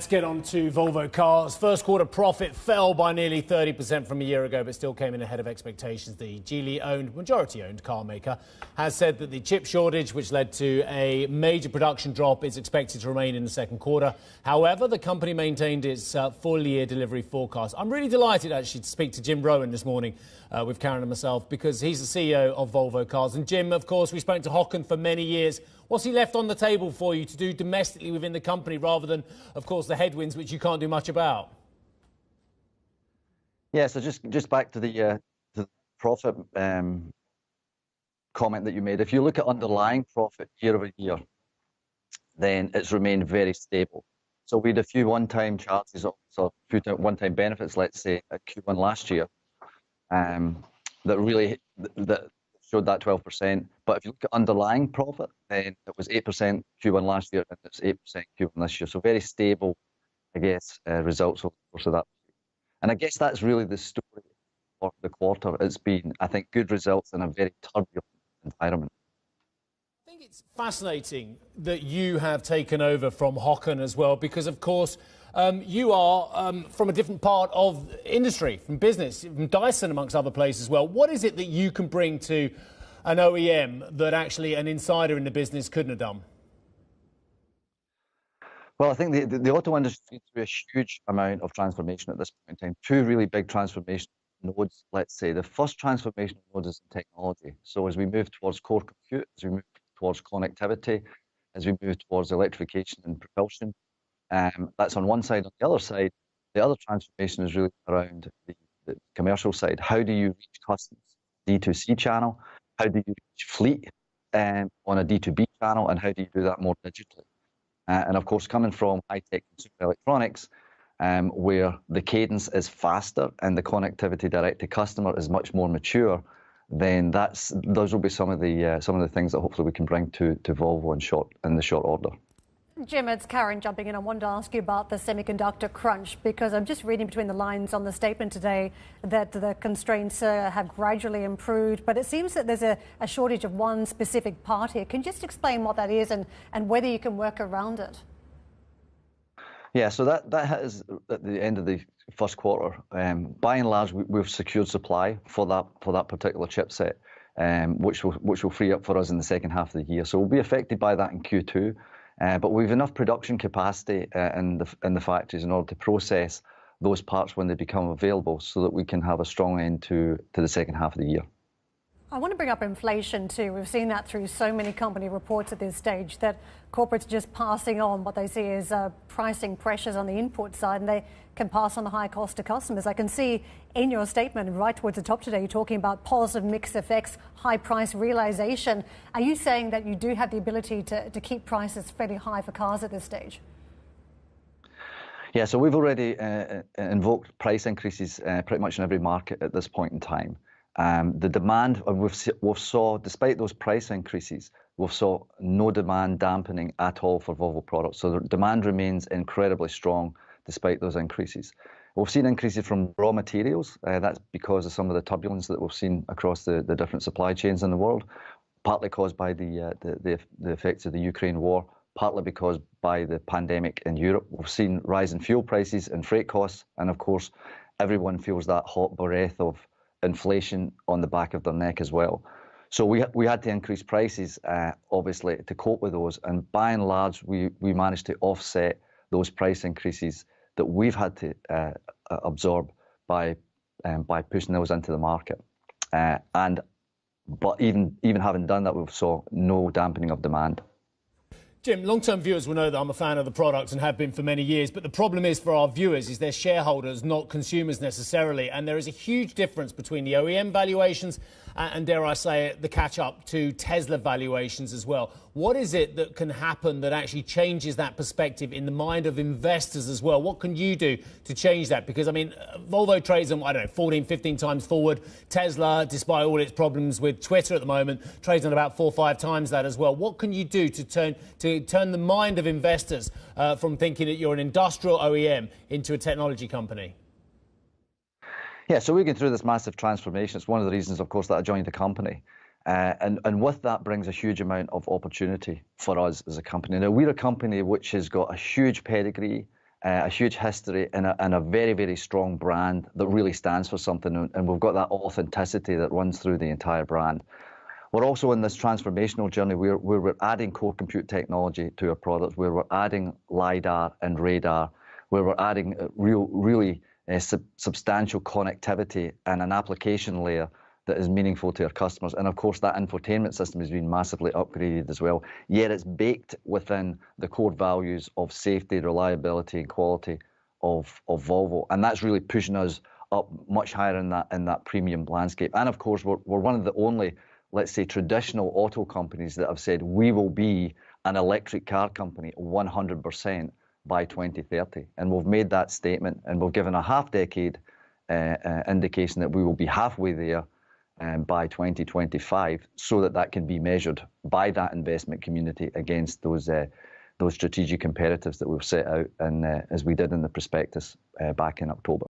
Let's get on to Volvo Cars. First quarter profit fell by nearly 30% from a year ago, but still came in ahead of expectations. The Geely-owned, majority-owned car maker has said that the chip shortage, which led to a major production drop, is expected to remain in the second quarter. However, the company maintained its full-year delivery forecast. I'm really delighted, actually, to speak to Jim Rowan this morning with Karen and myself, because he's the CEO of Volvo Cars. And Jim, of course, we spoke to Rowan for many years. What's he left on the table for you to do domestically within the company rather than, of course, the headwinds, which you can't do much about? Yeah, so just back to the profit comment that you made. If you look at underlying profit year over year, then it's remained very stable. So we had a few one-time charges, so a few one-time benefits, let's say, at Q1 last year, that showed that 12%. But if you look at underlying profit, then it was 8% Q1 last year, and it's 8% Q1 this year. So very stable, I guess, results over the course of that. And I guess that's really the story for the quarter. It's been, I think, good results in a very turbulent environment. I think it's fascinating that you have taken over from Rowan as well, because, of course, you are from a different part of industry, from business, from Dyson, amongst other places as well. What is it that you can bring to an OEM that actually an insider in the business couldn't have done? Well, I think the auto industry is through a huge amount of transformation at this point in time. Two really big transformation nodes, let's say. The first transformation node is in technology. So as we move towards core compute, as we move towards connectivity, as we move towards electrification and propulsion, that's on one side. On the other side, the other transformation is really around the commercial side. How do you reach customers? D2C channel. How do you reach fleet on a D2B channel? And how do you do that more digitally? And of course, coming from high-tech consumer electronics, where the cadence is faster and the connectivity direct to customer is much more mature, then those will be some of the things that hopefully we can bring to Volvo in the short order. Jim, it's Karen jumping in. I wanted to ask you about the semiconductor crunch, because I'm just reading between the lines on the statement today that the constraints have gradually improved, but it seems that there's a shortage of one specific part here. Can you just explain what that is and whether you can work around it? Yeah, so that is at the end of the first quarter. By and large, we've secured supply for that particular chipset, which will free up for us in the second half of the year. So we'll be affected by that in Q2. But we've enough production capacity in the factories in order to process those parts when they become available, so that we can have a strong end to the second half of the year. I want to bring up inflation too. We've seen that through so many company reports at this stage, that corporates are just passing on what they see as pricing pressures on the input side, and they can pass on the high cost to customers. I can see in your statement right towards the top today, you're talking about positive mix effects, high price realization. Are you saying that you do have the ability to keep prices fairly high for cars at this stage? Yeah, so we've already invoked price increases pretty much in every market at this point in time. The demand we've saw, despite those price increases, we've saw no demand dampening at all for Volvo products. So the demand remains incredibly strong despite those increases. We've seen increases from raw materials. That's because of some of the turbulence that we've seen across the different supply chains in the world, partly caused by the effects of the Ukraine war, partly because by the pandemic in Europe. We've seen rise in fuel prices and freight costs, and of course, everyone feels that hot breath of inflation on the back of their neck as well. So we had to increase prices, obviously, to cope with those. And by and large, we managed to offset those price increases that we've had to absorb by pushing those into the market. But even having done that, we saw no dampening of demand. Jim, long-term viewers will know that I'm a fan of the product and have been for many years, but the problem is for our viewers is they're shareholders, not consumers necessarily, and there is a huge difference between the OEM valuations and, dare I say it, the catch-up to Tesla valuations as well. What is it that can happen that actually changes that perspective in the mind of investors as well? What can you do to change that? Because, I mean, Volvo trades on, 14, 15 times forward. Tesla, despite all its problems with Twitter at the moment, trades on about 4 or 5 times that as well. What can you do to turn the mind of investors from thinking that you're an industrial OEM into a technology company? Yeah, so we're going through this massive transformation. It's one of the reasons, of course, that I joined the company. And with that brings a huge amount of opportunity for us as a company. Now, we're a company which has got a huge pedigree a huge history, and a very, very strong brand that really stands for something. And we've got that authenticity that runs through the entire brand. We're also in this transformational journey where we're adding core compute technology to our products, where we're adding LiDAR and radar, where we're adding really substantial connectivity and an application layer that is meaningful to our customers. And of course, that infotainment system has been massively upgraded as well. Yet it's baked within the core values of safety, reliability, and quality of Volvo. And that's really pushing us up much higher in that premium landscape. And of course, we're one of the only, let's say, traditional auto companies that have said we will be an electric car company 100% by 2030. And we've made that statement, and we've given a half-decade indication that we will be halfway there by 2025, so that can be measured by that investment community against those strategic imperatives that we've set out, and as we did in the prospectus back in October.